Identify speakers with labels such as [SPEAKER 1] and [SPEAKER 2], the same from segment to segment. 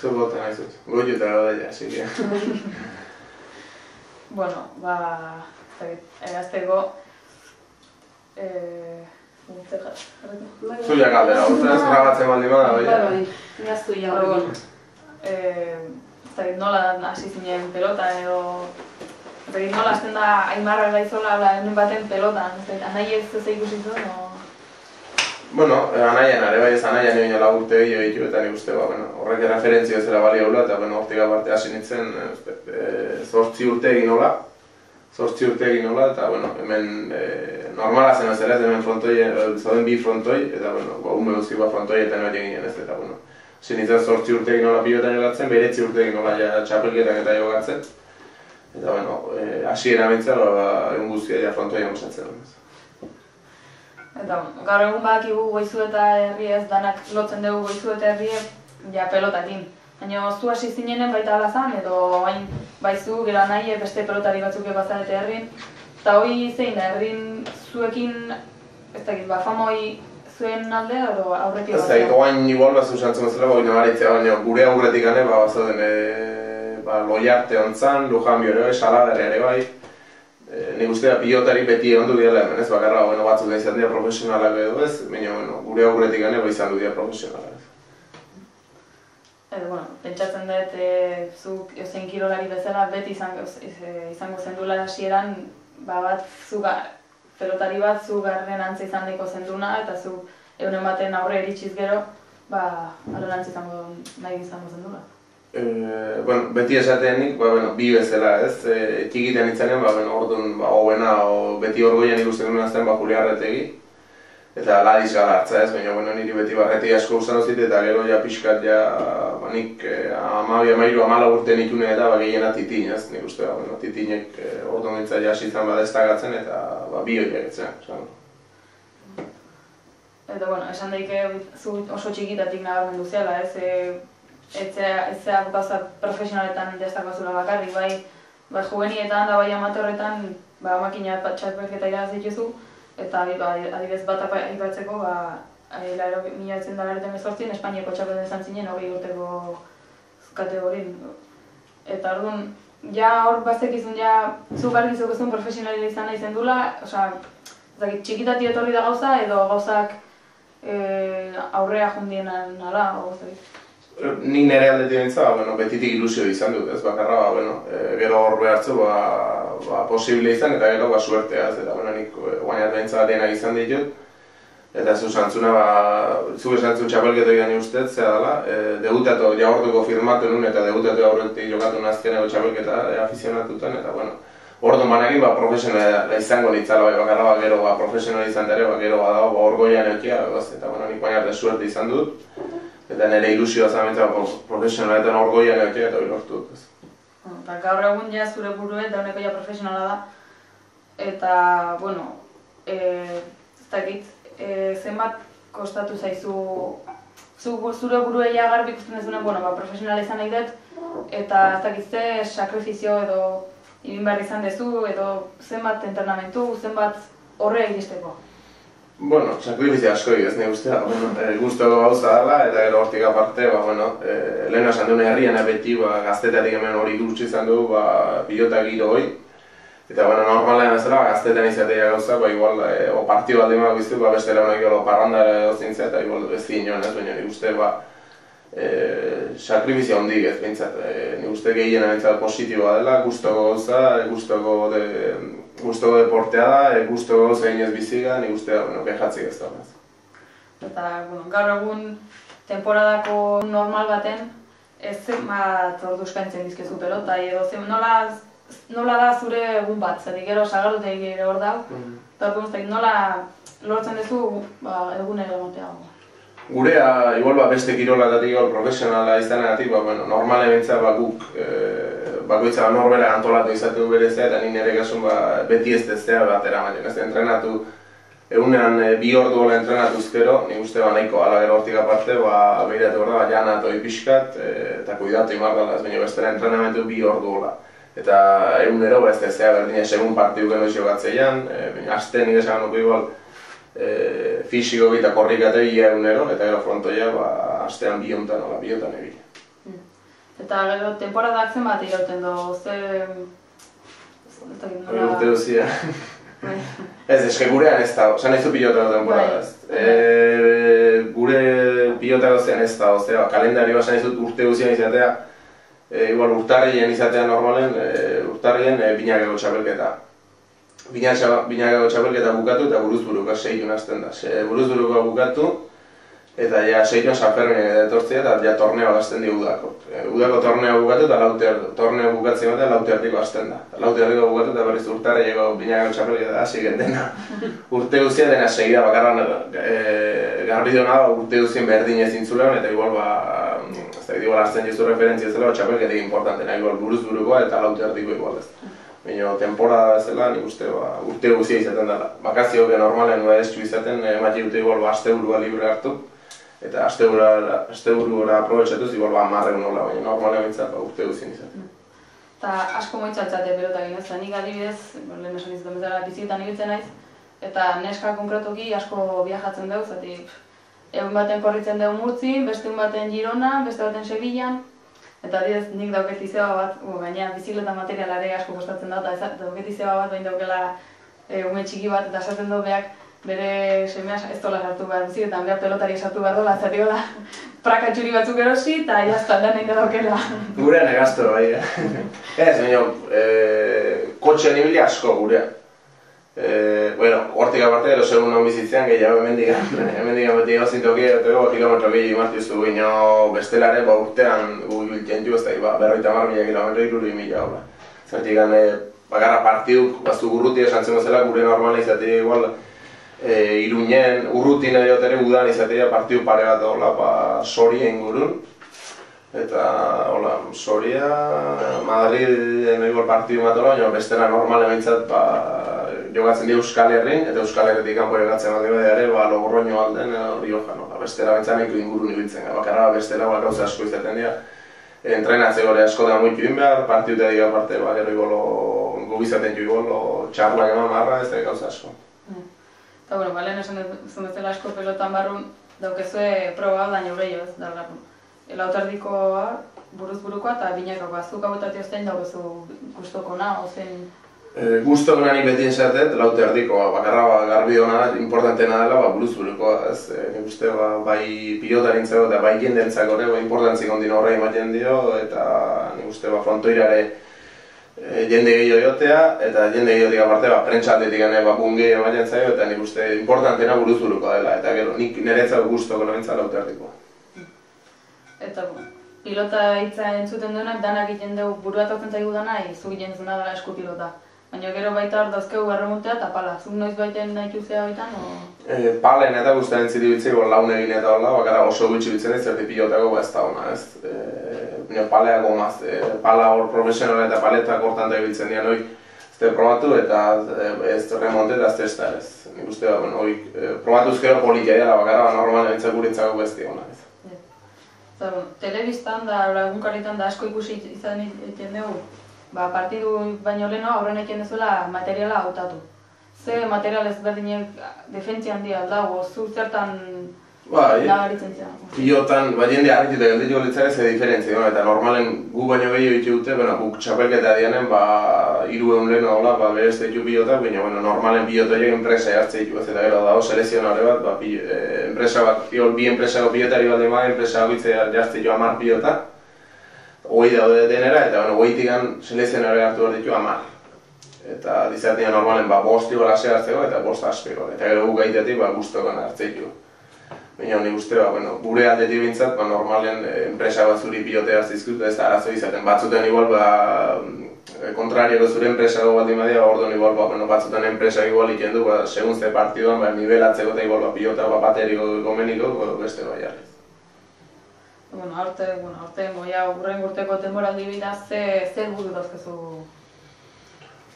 [SPEAKER 1] Zu bota naizut, goiuta da ja, ziria.
[SPEAKER 2] Bueno, erazteko...
[SPEAKER 1] Zuia galdera, ez grabatzen baldin bada, bai?
[SPEAKER 3] Bai, gaztu ja.
[SPEAKER 2] Nola hasi zinen pelotan edo... Nola hasten da Aimarra gaizola hemen baten pelotan, anai ez ikusi zuen, o...
[SPEAKER 1] Bueno, anaian are, bai ez anaian egin ala urte gehiago ditu, eta nik uste, horrek referentzio zela balio gula, eta hortik aparte hasi nintzen 8 urte egin nola. 8 urte egin nola, eta hemen normala zen bezala ez, hemen frontoi, zauden bi frontoi, eta ume guzki bat frontoi eta hori eginen ez, eta hasi nintzen 8 urte egin nola pilotan jogatzen, 9 urte egin nola ja txapelketan eta jogatzen. Eta hasiera bintzen, egun guztia frontoian osatzen.
[SPEAKER 2] Eta gaur egun badakigu Goizu eta Herri ez danak lotzen dugu Goizu eta Herri ja pelotakin. Baina zu hasi zinenen baita ala zan, edo baizu gero nahi beste pelotari batzuk bazarete Herrin. Eta hori zein da, Herrin zuekin, ez dakit, famoi zuen alde edo aurretik
[SPEAKER 1] bat? Ez dakit, oain igual bat zuzentzen bezala, hori nabaritzea, baina gure aurretik gane bazauden Loiarte ontzan, Lujan Biore, Salaberri ere bai. Nik ustea pilotari beti egon du diala hemen, ez bakarra batzuk da izan dira profesionalak edo ez, baina gure aurretik gane izan du dira profesionalak.
[SPEAKER 2] Pentsatzen dut, zuk zein kirolari bezala beti izango zendula hasieran pelotari bat zu garren antza izan daiko zenduna eta zu euren baten aurre eritsiz gero arren antza nahi izango zendula.
[SPEAKER 1] Beti esaten nik, bi bezala ez, txikiten itzanean, orduan hobena, beti orgoian ikusten duen azten Juliarretegi. Eta ladiz gara hartza ez, baina niri beti barreti asko usan ozit, eta gero ja pixkat ja, nik 12-13 urte nitune eta gehiena titin ez, nik uste, titinek orduan gintza ja asitzen badestagatzen eta bi horiak etzen.
[SPEAKER 2] Eta esan daike zu oso txikitatik nabarmendu zela ez, etzea gauza profesionaletan destakozula bakarrik, bai juvenietan da bai amatorretan makina txapelketa iraz dituzu, eta adibidez bat aipatzeko, 1918 Espainiako txapelketa izan zinen 20 urteko kategorin. Eta orduan, ja hor bazekizun ja zuk argi zeukezun profesionalila izan nahi zendula, txikitati etorri da gauza edo gauzak aurrea jundienan ala, gauzak.
[SPEAKER 1] Nik nire aldetik bentza, betitik ilusio izan dut, ez bakarra, gero hor behartzu posible izan eta gero suerteaz, eta nik guainat bentza dena izan ditut. Eta zu zantzuna, zu esantzun txapelketo egin ustez, zera dela, debutatu, ja orduko firmatu nun eta debutatu aurretik jokatu nazkeneko txapelketa afizionatuten, eta orduan banakin profesionala izango nitzala, bakarra gero profesionala izan ere, gero badago orgoian eukia, eta nik guainat suerte izan dut. Eta nire ilusioa zamentza profesionaletan orgoian eukia eta hori lortu dut.
[SPEAKER 2] Gaur egun ja zure buruen dauneko ja profesionala da. Eta, ez dakit, zenbat kostatu zaizu zure buruei garbi ikusten dezunen, profesionala izan nahi dut, eta ez dakit ze sakrifizio edo egin behar izan dezu, edo zenbat entrenamentu, zenbat horre egisteko.
[SPEAKER 1] Sakrifizio asko egez, nire ustea, guztoko gauza dela, eta gero hortik aparte, lehen esan duen herrian beti gazteteatik hemen hori gurtsi izan du, pilota giro hoi. Eta normalean ez dela, gaztetean izatea gauza, igual, partio baldin bat biztu, beste lehonak gero parrandara edo zintzea, eta igual ez zinen, baina nire uste, sakrifizio hondik ez, bintzat, nire uste gehiena bintzat positiboa dela, guztoko gauza, guztoko deportea da, guztoko gauza egin ez biziga, nik uste kexatzik ez da.
[SPEAKER 2] Eta gaur egun temporadako normal baten ez zenbat ordu eskaintzen dizkezu pelota, edo nola da zure egun bat, zetik gero sagardotek ere hor dau, eta nola lortzen duzu egunero egotea.
[SPEAKER 1] Gurea, igual beste kirolatatik profesionala izanagatik, normale bintza guk bakoitza norbera antolatu izatu berezea, eta nire kasun beti ez dezea bat eramaten. Ez entrenatu, egunean 2 ordu gola entrenatuz gero, nik uste nahiko ala gero hortik aparte, behiratu gorda, jana atoi pixkat, eta kuidatu imardala, ez baina bestera entrenamentu 2 ordu gola. Eta egunero ez dezea berdina segun partiu geno jogatzeian, aste nire esan nuko igual, fisiko eta korrikate ia egunero, eta gero frontoia astean biotan egin.
[SPEAKER 2] Eta gero, temporadak zenbat irauten do,
[SPEAKER 1] Urte duzia. Ez, eske gurean ez da, oza nahizu pilota temporada ez. Gure pilota gozean ez da, ozera, kalendario basan izut urte duzian izatea, igual urtarrien izatea normalen, urtarrien binakako txapelketa. Binakako txapelketa bukatu eta buruzburuka seitun hasten da. Buruzburuka bukatu, eta ja seitun Sanferminen etortzea eta ja torneo hasten di udako. Udako torneo bukatu eta torneo bukatzen bat laute erdiko hasten da. Laute erdiko bukatu eta berriz urtarrieko binakako txapelketa hasi dena. Urte guztia dena segida bakarran garbi duna urte guztien berdin ezin zulean eta igual hartzen jizu referentzia zela txapelketik importantena igual buruzburukoa eta laute erdiko igual ez. Baina temporada zela nik uste urte guztia izaten dela. Bakazioak normalen estu izaten emati dute igual asteburua libre hartu. Eta asteburura aprobetxatuz igual 10 nola, baina normalen bintzat urte guztien izaten.
[SPEAKER 2] Eta asko moitzatzate pelota ginez, nik adibidez, lehen esan izaten bezala bizietan ibiltzen naiz, eta neska konkretoki asko viajatzen dugu, zatik egun baten korritzen dugu Murtzin, beste egun baten Gironan, beste baten Sevillan, eta adibidez nik dauket izeba bat, gaina bizikleta materialare asko kostatzen da, eta dauket izeba bat bain daukela ume txiki bat, eta esaten du beak bere semea ez dola sartu behar bizikletan, behar pelotari sartu behar dola, zati hola praka txuri batzuk erosi, eta jazta aldean egin daukela.
[SPEAKER 1] Gurean egazto bai, Ez, baina, kotxean ibili asko gurean. Hortik aparte, ero segun non bizitzean, gehiago hemendikan beti egozin toki, kilometro gehi martiuzu baina bestelare, urtean gu ibiltzen ju, ez da, 50.000 kilometro, 60.000 hola. Zertik bakarra partiduk, baztu gurruti esan zen zela, gure normala izatea igual, Iruñen, urrutin edotere udan izatea partidu pare bat hola, Soria ingurun. Eta, hola, Soria, Madrid igual partidu bat hola, baina bestera normale bintzat jogatzen di Euskal Herrin, eta Euskal Herretik kanpo jogatzen bat ere, Logroño alden edo Rioja, bestera bintzat nik ingurun ibiltzen, bakarra bestera gauza asko izaten dira. Entrenatze gore asko da muitu egin behar, partidutetik aparte, gero igual, gubizaten jo igual, txarlak eman marra, ez da gauza asko.
[SPEAKER 2] Eta, lehen esan zumezela asko pelotan barrun, daukezue proba da neurreio ez, da lautardikoa, buruzburukoa eta binakakoa. Zuk abotati ozten daukezu guztokona, ozen...
[SPEAKER 1] Guztokona nik beti esatet, lautardikoa, bakarra garbi hona importantena dela, buruzburukoa, ez. Nik uste, bai pilotarintzako eta bai jendentzako ere, importantzik ondino horrein bat jendio, eta nik uste, frontoirare jende gehiago jotea, eta jende gehiagotik aparte, prentxaldetik gun gehiago ematen zaio, eta nik uste importantena buruzburukoa dela, eta gero nik niretzako guztoko nabintza lautardikoa.
[SPEAKER 2] Eta, pilota hitza entzuten duenak, danak egiten dugu burua totzen zaigu dana, zuk egiten zuna dela esku pilota. Baina gero baita hor dauzkegu erremontea eta pala. Zuk noiz baiten nahi juzea baitan, o...?
[SPEAKER 1] Palen eta guztaren ziti bitzei, laun egin eta hola, bakarra oso gutxi bitzen ez, zerti pilotako ez da hona, ez. Paleak gomaz, pala hor profesionala eta paletak hortan da ibiltzen dian hori ez probatu eta ez remonte eta ez testa ez. Nik uste da, probatuz gero politia dela bakarra, normalen entzak guretzako besti hona ez.
[SPEAKER 2] Telebistan da, egunkaritan da asko ikusi izan egiten dugu, partidu baino leheno aurren egiten duzuela materiala hautatu. Ze material ezberdinek defentzia handia aldago, zu zertan nabaritzen zean?
[SPEAKER 1] Pilotan, jende harritu eta gelditu litzare ze diferentzia, eta normalen gu baino gehiago ditu dute, guk txapelketa dianen, 300 leheno hola, berez ditu pilotak, baina normalen pilotoiek enpresa hartze ditu, eta gero dago selezionare bat, enpresa bat, bi enpresako pilotari bat ema, enpresa bakoitzea jartze ditu 10 pilota, hogei daude denera, eta hogeitikan selezionare hartu behar ditu 10. Eta dizertia normalen 5 igual ase hartzeko eta 5 aspeko, eta gero gu gaitetik guztokan hartze ditu. Baina nik uste, gure aldetik bintzat, normalen enpresa bat zuri pilotea zizkut, ez da arazo izaten. Batzuten igual, kontrarioko zure enpresako bat imadia, orduan igual, batzuten enpresak igual iken du, segun ze partiduan, nivelatzeko eta igual, pilota bateriko gomeniko, beste bai jarriz.
[SPEAKER 2] Aurte, urren urteko denboraldi bida, zer buru dauzkezu?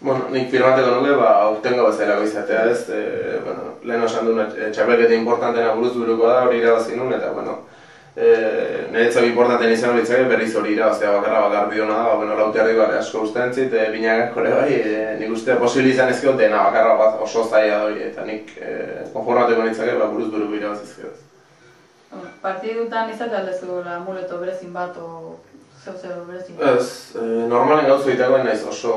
[SPEAKER 1] Nik firmateko nuke, aurtengo bezalako izatea ez, lehen osan duen txapelketa importantena buruzburuko da, hori irabazi nun, eta niretzak importanten izan horitzak berriz hori irabaztea bakarra garbi hona da, lautiarriko asko ustean zit, binagak hori bai, nik uste posibil izan ezkio dena bakarra oso zaila da hori, eta nik konformateko nintzake buruzburuko irabazizkio.
[SPEAKER 2] Partidutan izatea aldezu muleto berezin bat, Zer berezi.
[SPEAKER 1] Ez, normalen gauzu egitekoen naiz oso,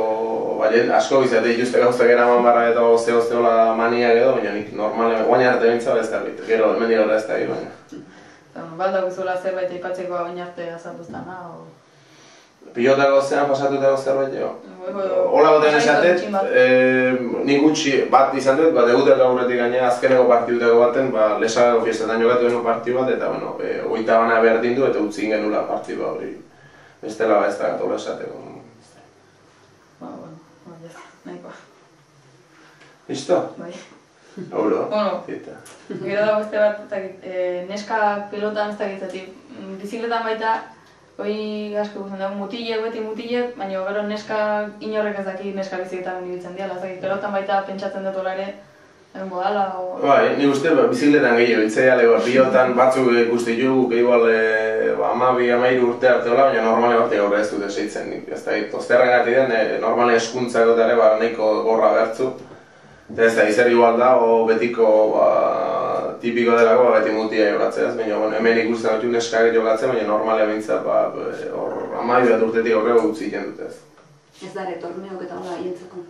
[SPEAKER 1] asko bizate dituzte gauzak eraman barra eta oze-ozeola maniak edo, baina nik normalen, guain arte bintza ez da bit, gero, hemen dira ez da egin, baina.
[SPEAKER 2] Balda guzula zerbait aipatzeko baina arte azalduztana, o...
[SPEAKER 1] Pilotako zean pasatutako zerbait jo. Hola goten esatet, nik gutxi bat izan dut, debuteko aurretik gaina azkeneko partidutako baten, lesagako fiestetan jokatu genuen partidu bat, eta bueno, oita bana berdin du eta utzi genula partidu hori. Bestela ez da gatola esateko.
[SPEAKER 2] Bueno, nahikoa.
[SPEAKER 1] Listo?
[SPEAKER 2] Bai.
[SPEAKER 1] Auro?
[SPEAKER 2] Bueno, gero da beste bat, neska pilotan ez dakitzatik, bizikletan baita, hoi asko guzen da, mutilek, beti mutilek, baina gero neska inorrek ez daki neska bizikletan ibiltzen dira, ez pilotan baita pentsatzen dut hola ere, egon bodala, o...
[SPEAKER 1] Bai, nik uste bizikletan gehiago biltzea lego, pilotan batzuk ikusti jugu, igual 12-13 urte arte hola, baina normale bat gaur ez dute seitzen nik, ez da, tozterren gati den, normale eskuntzako dara, nahiko gorra bertzu. Eta ez da, izer igual da, o betiko tipiko delako beti mutia jokatzea, baina hemen ikusten dut neskak jokatzen, baina normale bintzat hor 12 bat urtetik horrego utzi egiten dut ez.
[SPEAKER 3] Ez da ere, torneok eta hola jentzeko?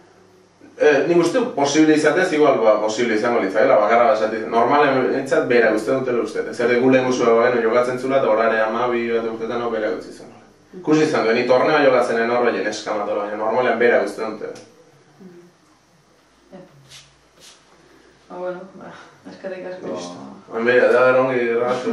[SPEAKER 1] Nik uste posible izatez, igual posible izango litzaela, bakarra basatiz. Normalen bintzat bera uste dutela uste. Zer egu lehen guzua bageno jokatzen zula, eta horare 12 bat urtetan hor bera gutzi zen. Ikusi izan du, ni torneo jokatzen hor baina neskamatola, baina normalean bera uste dutela.
[SPEAKER 2] Bueno, eskerrik asko...
[SPEAKER 1] Listo. Baina, da, ongi grabatu.